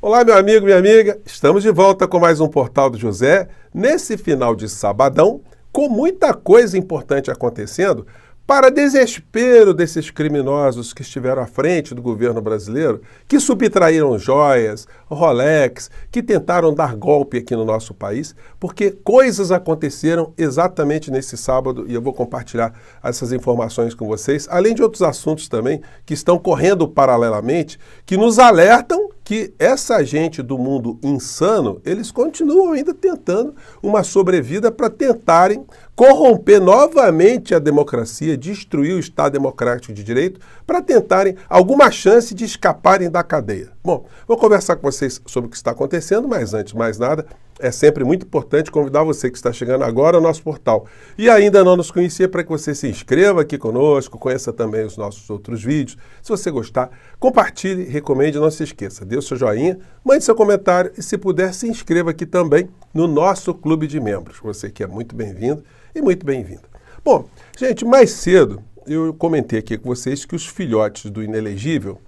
Olá, meu amigo, minha amiga. Estamos de volta com mais um Portal do José, nesse final de sabadão, com muita coisa importante acontecendo, para desespero desses criminosos que estiveram à frente do governo brasileiro, que subtraíram joias, Rolex, que tentaram dar golpe aqui no nosso país, porque coisas aconteceram exatamente nesse sábado e eu vou compartilhar essas informações com vocês, além de outros assuntos também que estão correndo paralelamente, que nos alertam que essa gente do mundo insano, eles continuam ainda tentando uma sobrevida para tentarem corromper novamente a democracia, destruir o Estado Democrático de Direito, para tentarem alguma chance de escaparem da cadeia. Bom, vou conversar com vocês sobre o que está acontecendo, mas antes de mais nada, é sempre muito importante convidar você que está chegando agora ao nosso portal e ainda não nos conhecia para que você se inscreva aqui conosco, conheça também os nossos outros vídeos. Se você gostar, compartilhe, recomende, não se esqueça, dê o seu joinha, mande seu comentário e se puder, se inscreva aqui também no nosso clube de membros. Você que é muito bem-vindo e muito bem-vinda. Bom, gente, mais cedo eu comentei aqui com vocês que os filhotes do inelegível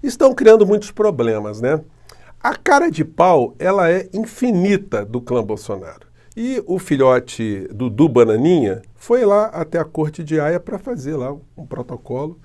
estão criando muitos problemas, né? A cara de pau, ela é infinita do clã Bolsonaro. E o filhote Dudu Bananinha foi lá até a Corte de Haia para fazer lá um protocolo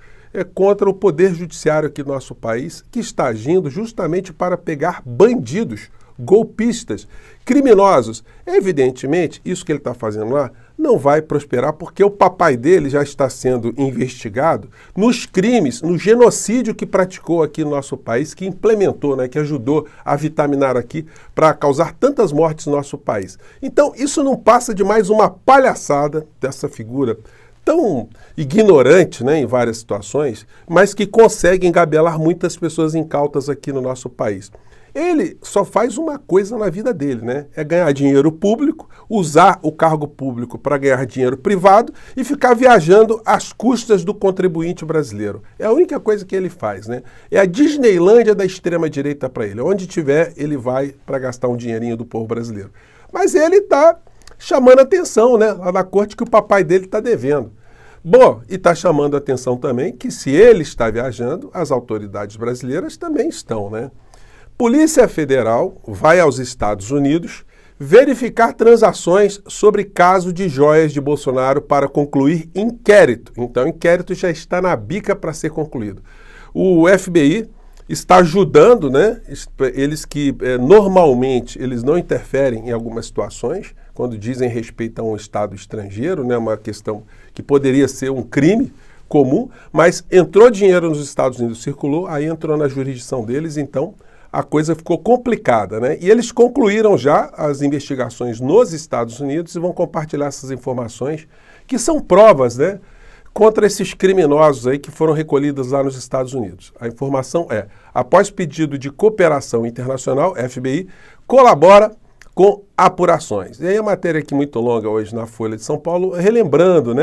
contra o poder judiciário aqui do nosso país, que está agindo justamente para pegar bandidos, golpistas, criminosos. Evidentemente, isso que ele está fazendo lá não vai prosperar porque o papai dele já está sendo investigado nos crimes, no genocídio que praticou aqui no nosso país, que implementou, que ajudou a vitaminar aqui para causar tantas mortes no nosso país. Então, isso não passa de mais uma palhaçada dessa figura tão ignorante, em várias situações, mas que consegue engabelar muitas pessoas incautas aqui no nosso país. Ele só faz uma coisa na vida dele, é ganhar dinheiro público, usar o cargo público para ganhar dinheiro privado e ficar viajando às custas do contribuinte brasileiro. É a única coisa que ele faz, É a Disneylândia da extrema-direita para ele. Onde tiver, ele vai para gastar um dinheirinho do povo brasileiro. Mas ele está chamando a atenção, lá na corte, que o papai dele está devendo. Bom, e está chamando a atenção também que se ele está viajando, as autoridades brasileiras também estão, Polícia Federal vai aos Estados Unidos verificar transações sobre caso de joias de Bolsonaro para concluir inquérito. Então, o inquérito já está na bica para ser concluído. O FBI está ajudando, eles que normalmente eles não interferem em algumas situações, quando dizem respeito a um Estado estrangeiro, uma questão que poderia ser um crime comum, mas entrou dinheiro nos Estados Unidos, circulou, aí entrou na jurisdição deles, então a coisa ficou complicada, E eles concluíram já as investigações nos Estados Unidos e vão compartilhar essas informações, que são provas, contra esses criminosos aí que foram recolhidos lá nos Estados Unidos. A informação é, após pedido de cooperação internacional, FBI colabora com apurações. E aí a matéria aqui muito longa hoje na Folha de São Paulo, relembrando,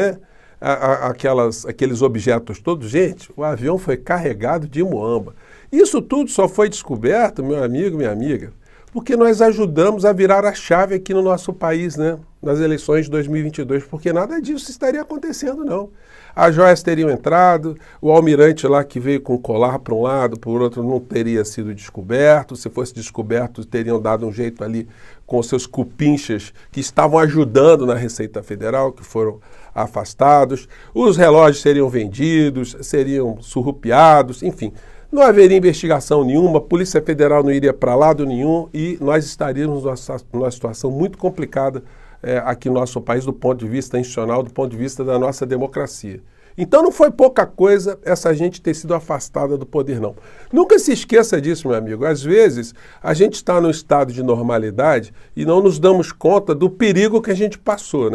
aqueles objetos todos. Gente, o avião foi carregado de muamba. Isso tudo só foi descoberto, meu amigo, minha amiga, porque nós ajudamos a virar a chave aqui no nosso país, nas eleições de 2022, porque nada disso estaria acontecendo, não. As joias teriam entrado, o almirante lá que veio com colar para um lado, por outro, não teria sido descoberto. Se fosse descoberto, teriam dado um jeito ali com seus cupinchas que estavam ajudando na Receita Federal, que foram afastados. Os relógios seriam vendidos, seriam surrupiados, enfim. Não haveria investigação nenhuma, a Polícia Federal não iria para lado nenhum e nós estaríamos numa situação muito complicada aqui no nosso país do ponto de vista institucional, do ponto de vista da nossa democracia. Então não foi pouca coisa essa gente ter sido afastada do poder, não. Nunca se esqueça disso, meu amigo. Às vezes a gente está num estado de normalidade e não nos damos conta do perigo que a gente passou,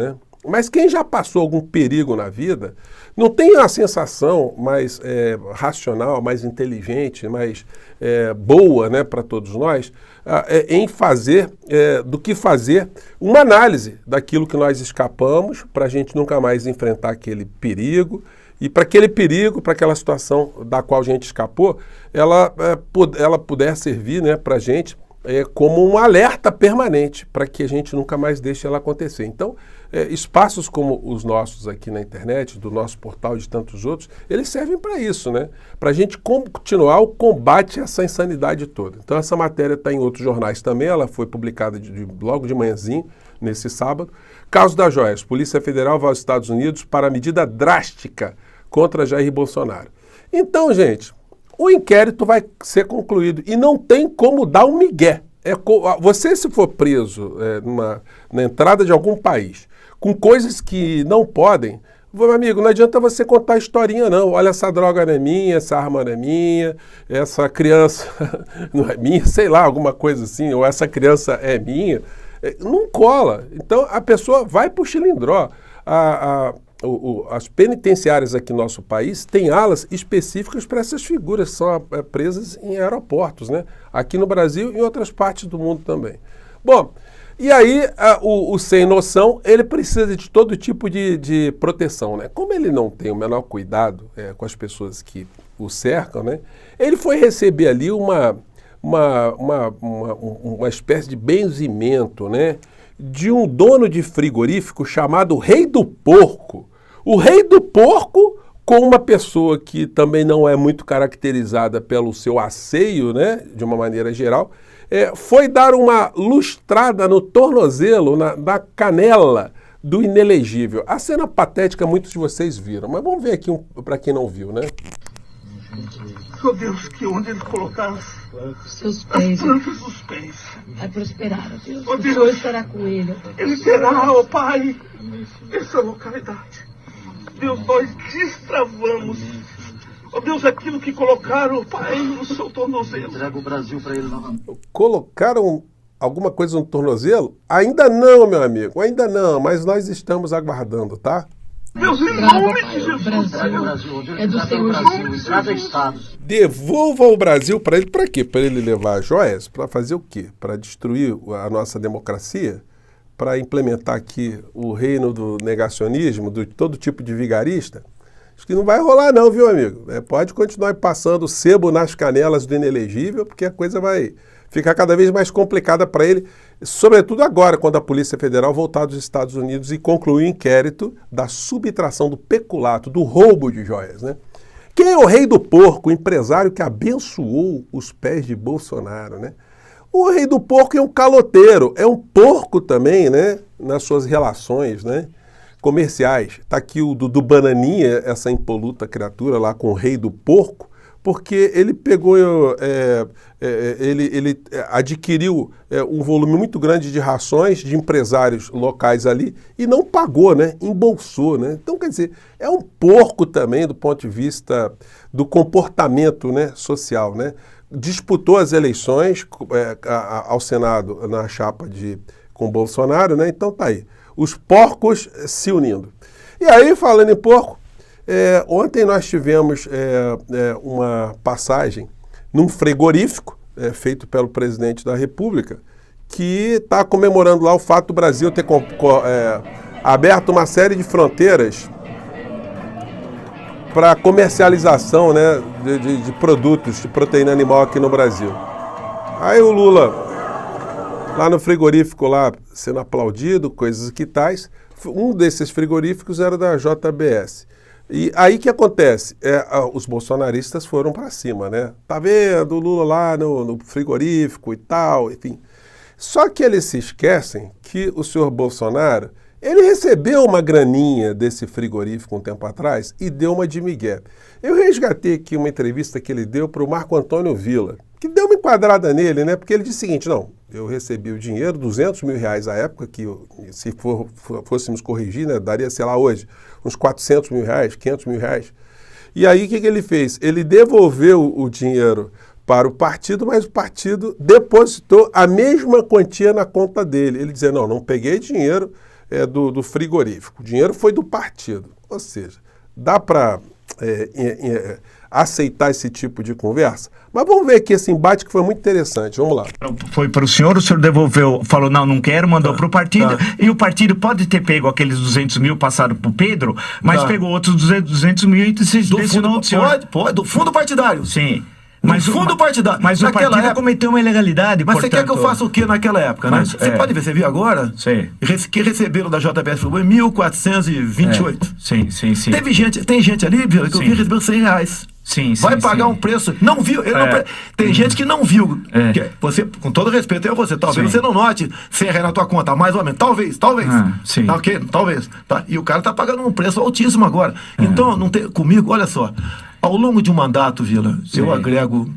Mas quem já passou algum perigo na vida, não tem a sensação mais racional, mais inteligente, mais boa, para todos nós, em fazer, do que fazer uma análise daquilo que nós escapamos, para a gente nunca mais enfrentar aquele perigo, e para aquele perigo, para aquela situação da qual a gente escapou, ela puder servir para a gente como um alerta permanente para que a gente nunca mais deixe ela acontecer. Então, espaços como os nossos aqui na internet, do nosso portal e de tantos outros, eles servem para isso, né? Para a gente continuar o combate a essa insanidade toda. Então, essa matéria está em outros jornais também, ela foi publicada logo de manhãzinho, nesse sábado. Caso das joias, Polícia Federal vai aos Estados Unidos para medida drástica contra Jair Bolsonaro. Então, gente, o inquérito vai ser concluído e não tem como dar um migué. Você, se for preso na entrada de algum país com coisas que não podem, meu amigo, não adianta você contar a historinha, não. Olha, essa droga não é minha, essa arma não é minha, essa criança não é minha, sei lá, alguma coisa assim, ou essa criança é minha. Não cola. Então, a pessoa vai para o chilindró. As penitenciárias aqui no nosso país têm alas específicas para essas figuras que são presas em aeroportos, né? Aqui no Brasil e em outras partes do mundo também. Bom, e aí o sem noção, ele precisa de todo tipo de proteção, né? Como ele não tem o menor cuidado com as pessoas que o cercam, né? Ele foi receber ali uma espécie de benzimento, né? De um dono de frigorífico chamado Rei do Porco. O Rei do Porco, com uma pessoa que também não é muito caracterizada pelo seu asseio, né, de uma maneira geral, foi dar uma lustrada no tornozelo, na canela do inelegível. A cena patética muitos de vocês viram, mas vamos ver aqui para quem não viu, né? Oh Deus, que onde eles colocaram seus pés, as plantas dos pés. Vai prosperar, ó Deus. Oh O Senhor estará com ele. Ele será, ó Pai, essa localidade. Deus, nós destravamos. Ó Deus, aquilo que colocaram, Pai, no seu tornozelo. Entrega o Brasil para ele novamente. Colocaram alguma coisa no tornozelo? Ainda não, meu amigo, ainda não, mas nós estamos aguardando, tá? Deus, em Traga, nome Pai, de o Jesus. Brasil é do Senhor Jesus. Trata estados. Devolva o Brasil para ele. Para quê? Para ele levar joias? Para fazer o quê? Para destruir a nossa democracia? Para implementar aqui o reino do negacionismo, de todo tipo de vigarista? Acho que não vai rolar não, viu, amigo? Pode continuar passando sebo nas canelas do inelegível, porque a coisa vai ficar cada vez mais complicada para ele, sobretudo agora, quando a Polícia Federal voltar dos Estados Unidos e concluir o inquérito da subtração do peculato, do roubo de joias, né? Quem é o Rei do Porco, o empresário que abençoou os pés de Bolsonaro, né? O Rei do Porco é um caloteiro, é um porco também, né? Nas suas relações, né? Comerciais. Está aqui o do Bananinha, essa impoluta criatura lá com o Rei do Porco, porque ele pegou, ele adquiriu um volume muito grande de rações de empresários locais ali e não pagou, né? Embolsou, né? Então, quer dizer, é um porco também do ponto de vista do comportamento, né, social, né? Disputou as eleições ao Senado na chapa com Bolsonaro, né? Então tá aí, os porcos se unindo. E aí, falando em porco, ontem nós tivemos uma passagem num frigorífico feito pelo presidente da República, que está comemorando lá o fato do Brasil ter aberto uma série de fronteiras para comercialização, né, de produtos de proteína animal aqui no Brasil. Aí o Lula, lá no frigorífico, lá sendo aplaudido, coisas que tais, um desses frigoríficos era da JBS. E aí o que acontece? Os bolsonaristas foram para cima, né? Tá vendo o Lula lá no frigorífico e tal, enfim. Só que eles se esquecem que o senhor Bolsonaro, ele recebeu uma graninha desse frigorífico um tempo atrás e deu uma de migué. Eu resgatei aqui uma entrevista que ele deu para o Marco Antônio Villa, que deu uma enquadrada nele, né? Porque ele disse o seguinte, não, eu recebi o dinheiro, R$200 mil à época, que se fôssemos corrigir, né, daria, sei lá, hoje, uns R$400 mil, R$500 mil. E aí o que ele fez? Ele devolveu o dinheiro para o partido, mas o partido depositou a mesma quantia na conta dele. Ele dizia, não peguei dinheiro do frigorífico, o dinheiro foi do partido. Ou seja, dá para aceitar esse tipo de conversa? Mas vamos ver aqui esse embate que foi muito interessante. Vamos lá. Foi para o senhor devolveu, falou não quero, mandou para o partido, e o partido pode ter pego aqueles 200 mil passado para o Pedro, mas pegou outros 200 mil e destinou ao senhor. Pode, do fundo partidário. Sim. Mas fundo partidário. Mas o naquela partido época cometeu uma ilegalidade, Mas portanto... você quer que eu faça o que naquela época, né? Mas, Você pode ver, você viu agora? Sim. Que receberam da JBS Friboi 1.428. Sim. Tem gente ali, Vila, que eu vi recebendo R$100. Sim, vai pagar um preço. Não viu. Tem gente que não viu. Você, com todo respeito a você, talvez você não note R$100 na tua conta, mais ou menos. Talvez. Sim. Tá, ok? Talvez. Tá. E o cara tá pagando um preço altíssimo agora. Então, não tem, comigo, olha só. Ao longo de um mandato, Vila, eu agrego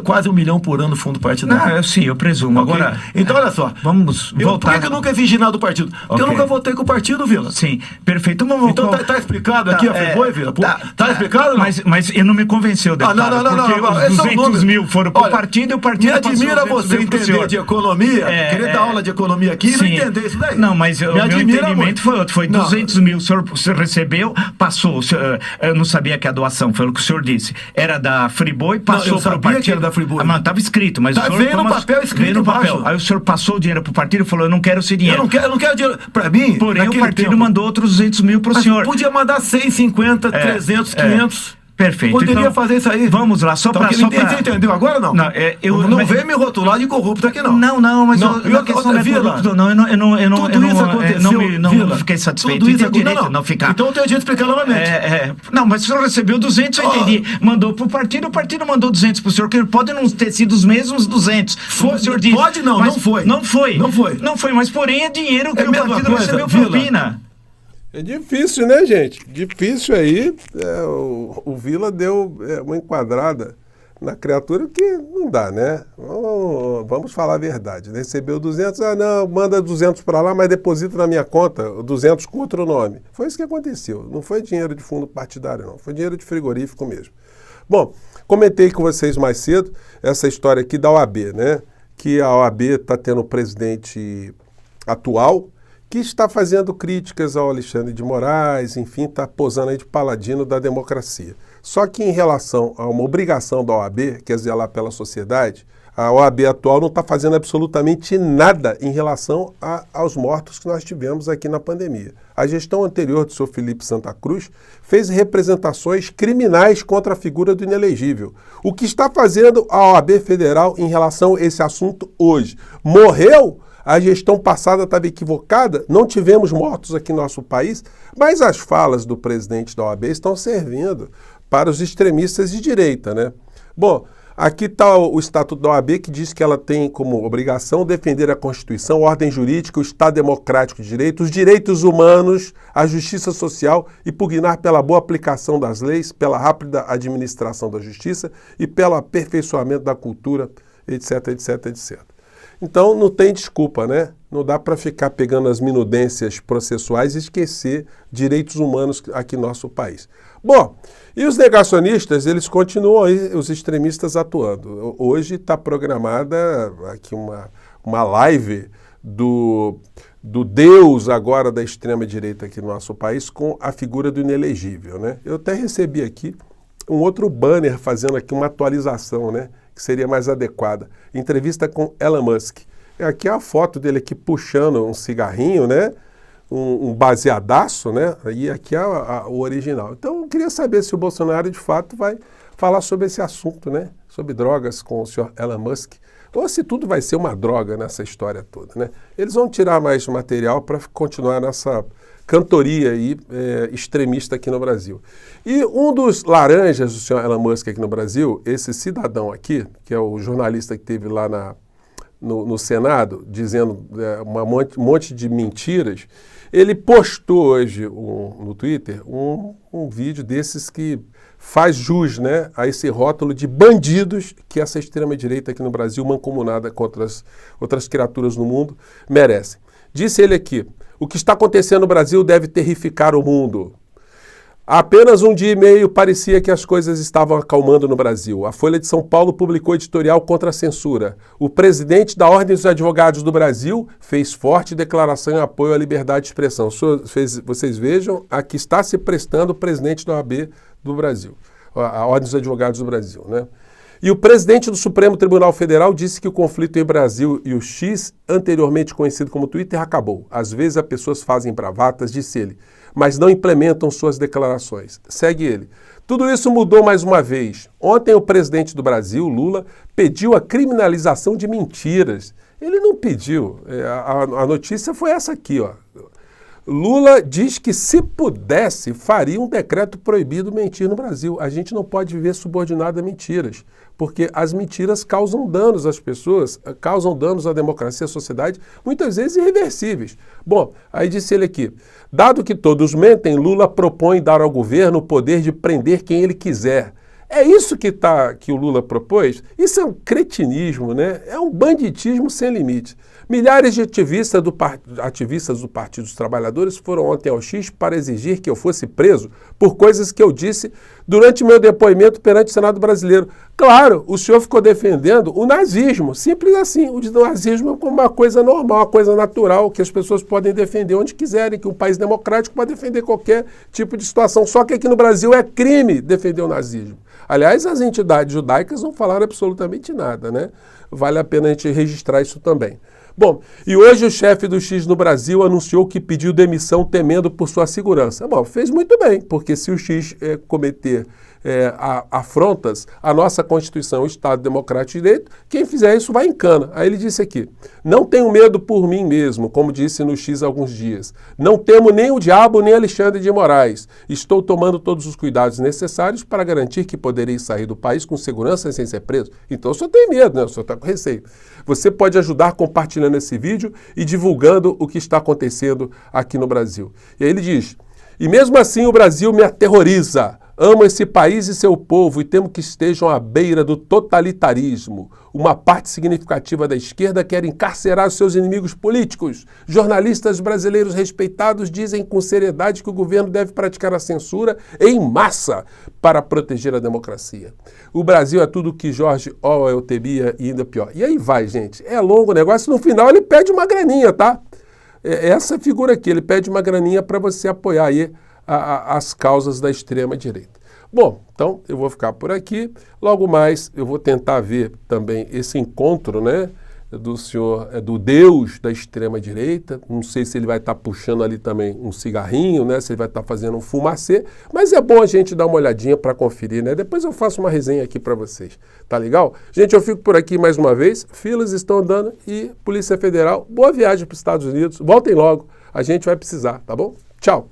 quase 1 milhão por ano no fundo partidário. Sim, eu presumo. Okay? Agora, então, olha só. Vamos voltar. Por que eu nunca exigi nada do partido? Porque eu nunca votei com o partido, Vila. Sim, perfeito. Então tá explicado aqui a Friboi, Vila? Tá explicado? Não? Mas ele não me convenceu, deputado. Porque os 200 mil foram pro partido e o partido passou. Me admira você entender de economia, querer dar aula de economia aqui e não entender isso daí. Não, mas o meu entendimento foi outro. Foi 200 mil, o senhor recebeu, passou. Eu não sabia que a doação, foi o que o senhor disse. Era da Friboi, passou para o partido. Que era da Friboi. Mas estava escrito, mas o senhor... Veio no papel escrito veio no papel. embaixo. Aí o senhor passou o dinheiro pro partido e falou, eu não quero esse dinheiro. Eu não quero dinheiro pra mim. Porém, o partido mandou outros 200 mil pro senhor. Podia mandar 100, 50, 300, 500... Perfeito. Poderia então, fazer isso aí. Vamos lá, só para... Você entendeu agora não? Não vem me rotular de corrupto aqui não. Não, mas a questão não é corrupto, não. Eu não fiquei satisfeito. Tudo isso aconteceu. Não ficar. Então eu tenho direito de explicar novamente. Não, mas o senhor recebeu 200, eu entendi. Mandou pro partido, o partido mandou 200 pro senhor, que pode não ter sido os mesmos 200. Foi, o senhor disse. Pode não, mas não foi. Não foi, mas porém é dinheiro que o partido recebeu propina. É difícil, né, gente? Difícil aí. O Vila deu uma enquadrada na criatura que não dá, né? Vamos falar a verdade. Recebeu 200, não, manda 200 para lá, mas deposita na minha conta 200 com outro nome. Foi isso que aconteceu. Não foi dinheiro de fundo partidário, não. Foi dinheiro de frigorífico mesmo. Bom, comentei com vocês mais cedo essa história aqui da OAB, né? Que a OAB está tendo um presidente atual que está fazendo críticas ao Alexandre de Moraes, enfim, está posando aí de paladino da democracia. Só que em relação a uma obrigação da OAB, que é zelar pela sociedade, a OAB atual não está fazendo absolutamente nada em relação aos mortos que nós tivemos aqui na pandemia. A gestão anterior do senhor Felipe Santa Cruz fez representações criminais contra a figura do inelegível. O que está fazendo a OAB federal em relação a esse assunto hoje? Morreu? A gestão passada estava equivocada, não tivemos mortos aqui no nosso país, mas as falas do presidente da OAB estão servindo para os extremistas de direita, né? Bom, aqui está o Estatuto da OAB que diz que ela tem como obrigação defender a Constituição, a ordem jurídica, o Estado democrático de direito, os direitos humanos, a justiça social e pugnar pela boa aplicação das leis, pela rápida administração da justiça e pelo aperfeiçoamento da cultura, etc, etc, etc. Então, não tem desculpa, né? Não dá para ficar pegando as minudências processuais e esquecer direitos humanos aqui no nosso país. Bom, e os negacionistas, eles continuam aí, os extremistas atuando. Hoje está programada aqui uma live do Deus agora da extrema-direita aqui no nosso país com a figura do inelegível, né? Eu até recebi aqui um outro banner fazendo aqui uma atualização, né? Que seria mais adequada. Entrevista com Elon Musk. Aqui é a foto dele aqui puxando um cigarrinho, né? Um baseadaço, né? E aqui é o original. Então, eu queria saber se o Bolsonaro, de fato, vai falar sobre esse assunto, né? Sobre drogas com o senhor Elon Musk. Ou se tudo vai ser uma droga nessa história toda, né? Eles vão tirar mais material para continuar nessa cantoria aí, extremista aqui no Brasil. E um dos laranjas do senhor Elon Musk aqui no Brasil, esse cidadão aqui, que é o jornalista que teve lá no Senado, dizendo um monte de mentiras, ele postou hoje no Twitter um vídeo desses que faz jus, né, a esse rótulo de bandidos que essa extrema-direita aqui no Brasil, mancomunada contra as outras criaturas no mundo, merece. Disse ele aqui: o que está acontecendo no Brasil deve terrificar o mundo. Há apenas um dia e meio parecia que as coisas estavam acalmando no Brasil. A Folha de São Paulo publicou editorial contra a censura. O presidente da Ordem dos Advogados do Brasil fez forte declaração em apoio à liberdade de expressão. Vocês vejam a que está se prestando o presidente da OAB do Brasil, a Ordem dos Advogados do Brasil, né? E o presidente do Supremo Tribunal Federal disse que o conflito entre o Brasil e o X, anteriormente conhecido como Twitter, acabou. Às vezes as pessoas fazem bravatas, disse ele, mas não implementam suas declarações. Segue ele. Tudo isso mudou mais uma vez. Ontem o presidente do Brasil, Lula, pediu a criminalização de mentiras. Ele não pediu. A notícia foi essa aqui, ó. Lula diz que, se pudesse, faria um decreto proibido mentir no Brasil. A gente não pode viver subordinado a mentiras, porque as mentiras causam danos às pessoas, causam danos à democracia e à sociedade, muitas vezes irreversíveis. Bom, aí disse ele aqui, dado que todos mentem, Lula propõe dar ao governo o poder de prender quem ele quiser. É isso que o Lula propôs? Isso é um cretinismo, né? É um banditismo sem limite. Milhares de ativistas do Partido dos Trabalhadores foram ontem ao X para exigir que eu fosse preso por coisas que eu disse durante meu depoimento perante o Senado brasileiro. Claro, o senhor ficou defendendo o nazismo, simples assim. O nazismo é como uma coisa normal, uma coisa natural, que as pessoas podem defender onde quiserem, que um país democrático pode defender qualquer tipo de situação. Só que aqui no Brasil é crime defender o nazismo. Aliás, as entidades judaicas não falaram absolutamente nada, né? Vale a pena a gente registrar isso também. Bom, e hoje o chefe do X no Brasil anunciou que pediu demissão temendo por sua segurança. Bom, fez muito bem, porque se o X cometer afrontas à nossa Constituição, o Estado Democrático de Direito, quem fizer isso vai em cana. Aí ele disse aqui, não tenho medo por mim mesmo, como disse no X há alguns dias. Não temo nem o diabo nem Alexandre de Moraes. Estou tomando todos os cuidados necessários para garantir que poderei sair do país com segurança sem ser preso. Então o senhor tem medo, né? O senhor está com receio. Você pode ajudar compartilhando esse vídeo e divulgando o que está acontecendo aqui no Brasil. E aí ele diz, e mesmo assim o Brasil me aterroriza. Amo esse país e seu povo e temo que estejam à beira do totalitarismo. Uma parte significativa da esquerda quer encarcerar os seus inimigos políticos. Jornalistas brasileiros respeitados dizem com seriedade que o governo deve praticar a censura em massa para proteger a democracia. O Brasil é tudo que George Orwell temia e ainda pior. E aí vai, gente. É longo o negócio. No final ele pede uma graninha, tá? Essa figura aqui, ele pede uma graninha para você apoiar aí as causas da extrema-direita. Bom, então eu vou ficar por aqui. Logo mais eu vou tentar ver também esse encontro, né, do senhor, do Deus da extrema-direita. Não sei se ele vai estar puxando ali também um cigarrinho, né, se ele vai estar fazendo um fumacê, mas é bom a gente dar uma olhadinha para conferir, né? Depois eu faço uma resenha aqui para vocês. Tá legal? Gente, eu fico por aqui mais uma vez. Filas estão andando e Polícia Federal, boa viagem para os Estados Unidos. Voltem logo, a gente vai precisar, tá bom? Tchau!